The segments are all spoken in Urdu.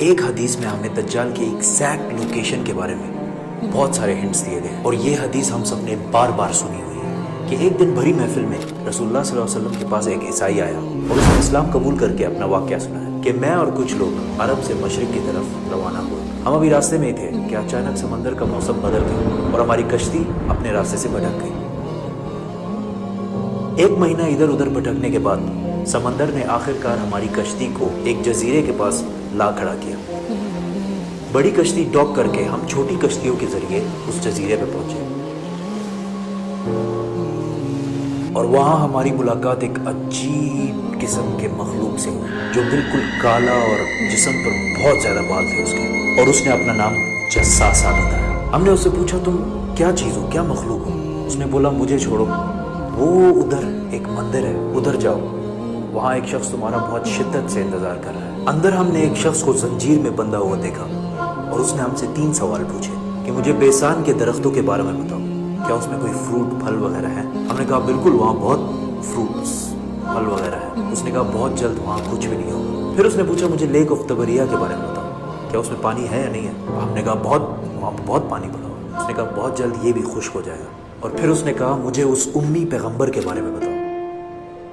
ایک حدیث میں ہمیں دجال کی ایگزیکٹ لوکیشن کے بارے میں بہت سارے ہنٹس دیے گئے، اور یہ حدیث ہم سب نے بار بار سنی ہوئی ہے کہ ایک دن بھری محفل میں رسول اللہ صلی اللہ علیہ وسلم کے پاس ایک عیسائی آیا اور اس نے اسلام قبول کر کے اپنا واقعہ سنایا کہ میں اور کچھ لوگ عرب سے مشرق کی طرف روانہ ہوئے. ہم ابھی راستے میں ہی تھے کہ اچانک سمندر کا موسم بدل گیا اور ہماری کشتی اپنے راستے سے بھٹک گئی. ایک مہینہ ادھر ادھر بھٹکنے کے بعد سمندر نے آخر کار ہماری کشتی کو ایک جزیرے کے پاس لا کھڑا کیا. بڑی کشتی ڈاک کر کے ہم چھوٹی کشتیوں کے ذریعے اس جزیرے پہ پہنچے، اور وہاں ہماری ملاقات ایک عجیب قسم کے مخلوق سے ہوئی جو بالکل کالا اور جسم پر بہت زیادہ بال تھے اس کے، اور اس نے اپنا نام جساسا بتایا. ہم نے اس سے پوچھا تم کیا چیز ہو، کیا مخلوق ہو؟ اس نے بولا مجھے چھوڑو، وہ ادھر ایک مندر ہے، ادھر جاؤ، وہاں ایک شخص تمہارا بہت شدت سے انتظار کر رہا ہے. اندر ہم نے ایک شخص کو زنجیر میں بندھا ہوا دیکھا اور اس نے ہم سے 3 سوال پوچھے کہ مجھے بیسان کے درختوں کے بارے میں بتاؤ، کیا اس میں کوئی فروٹ پھل وغیرہ ہے؟ ہم نے کہا بالکل وہاں بہت فروٹس پھل وغیرہ ہے. اس نے کہا بہت جلد وہاں کچھ بھی نہیں ہوگا. پھر اس نے پوچھا مجھے لیک آف تبریہ کے بارے میں بتاؤ، کیا اس میں پانی ہے یا نہیں ہے؟ ہم نے کہا وہاں بہت پانی بھرا ہوا. اس نے کہا بہت جلد یہ بھی خشک ہو جائے گا. اور پھر اس نے کہا مجھے اس امی پیغمبر کے بارے میں بتاؤ،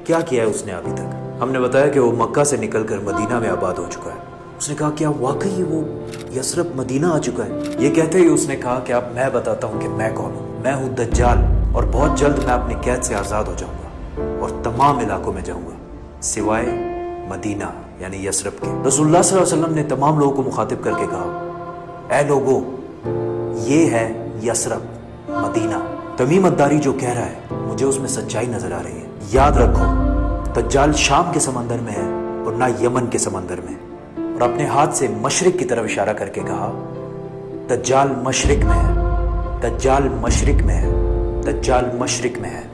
کیا کیا ہے اس نے ابھی تک؟ ہم نے بتایا کہ وہ مکہ سے نکل کر مدینہ میں آباد ہو چکا ہے. اس نے کہا کیا واقعی وہ یثرب مدینہ آ چکا ہے؟ یہ کہتے ہی اس نے کہا کہ اب میں بتاتا ہوں کہ میں کون ہوں. میں ہوں دجال، اور بہت جلد میں اپنی قید سے آزاد ہو جاؤں گا اور تمام علاقوں میں جاؤں گا سوائے مدینہ یعنی یثرب کے. رسول اللہ صلی اللہ علیہ وسلم نے تمام لوگوں کو مخاطب کر کے کہا اے لوگو، یہ ہے یثرب مدینہ. تمیم الداری جو کہہ رہا ہے مجھے اس میں سچائی نظر آ رہی ہے. یاد رکھو دجال شام کے سمندر میں ہے اور نہ یمن کے سمندر میں. اور اپنے ہاتھ سے مشرق کی طرف اشارہ کر کے کہا دجال مشرق میں ہے، دجال مشرق میں ہے، دجال مشرق میں ہے.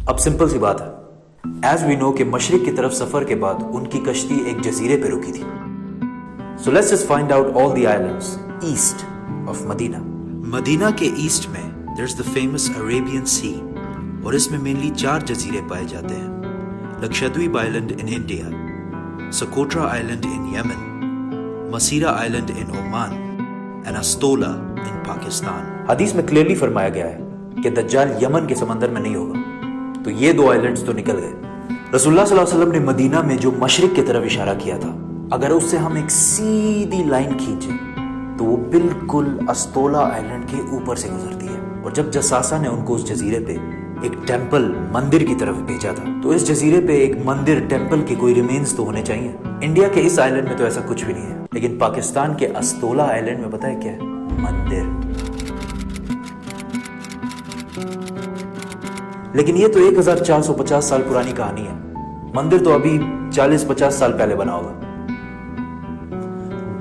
اب سمپل سی بات ہے، ایز وی نو کہ مشرق کی طرف سفر کے بعد ان کی کشتی ایک جزیرے پہ رکی تھی. So let's just find out all the islands east of مدینہ. مدینہ کے ایسٹ میں there's the famous Arabian Sea، اور اس میں مینلی 4 جزیرے پائے جاتے ہیں. Lakshadweep island in India, Socotra island in Yemen, Masirah island in Oman, and Astola in Pakistan. حدیث میں کلیئرلی فرمایا گیا ہے کہ دجال یمن کے سمندر میں نہیں ہوگا، تو یہ 2 آئلینڈز تو نکل گئے. رسول اللہ صلی اللہ علیہ وسلم نے مدینہ میں جو مشرق کی طرف اشارہ کیا تھا، اگر اس سے ہم ایک سیدھی لائن کھینچیں تو وہ بالکل استولا آئلینڈ کے اوپر سے گزرتی ہے. اور جب جساسا نے ان کو اس جزیرے پہ ایک ٹیمپل مندر کی طرف بھیجا تھا، تو اس جزیرے پہ ایک مندر ٹیمپل کے کوئی ریمینز تو ہونے چاہیے. انڈیا کے اس آئلینڈ میں تو ایسا کچھ بھی نہیں ہے، لیکن پاکستان کے استولا آئلینڈ میں پتہ ہے کیا ہے؟ مندر. لیکن یہ تو 1450 سال پرانی کہانی ہے. مندر تو ابھی 40-50 سال پہلے بنا ہوگا.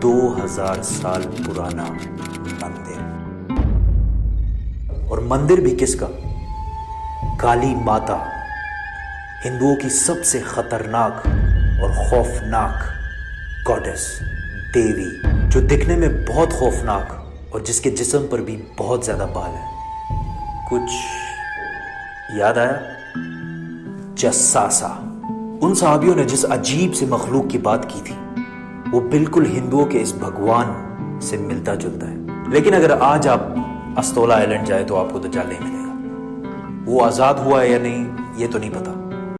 2000 سال پرانا مندر. اور مندر بھی کس کا؟ کالی ماتا، ہندوؤں کی سب سے خطرناک اور خوفناک گاڈس، دیوی، جو دکھنے میں بہت خوفناک اور جس کے جسم پر بھی بہت زیادہ بال ہیں. کچھ یاد آیا؟ جساسا. ان صحابیوں نے جس عجیب سے مخلوق کی بات کی تھی وہ بالکل ہندوؤں کے اس بھگوان سے ملتا جلتا ہے. لیکن اگر آج آپ استولا آئلینڈ جائے تو آپ کو دجال نہیں ملے گا. وہ آزاد ہوا ہے یا نہیں یہ تو نہیں پتا،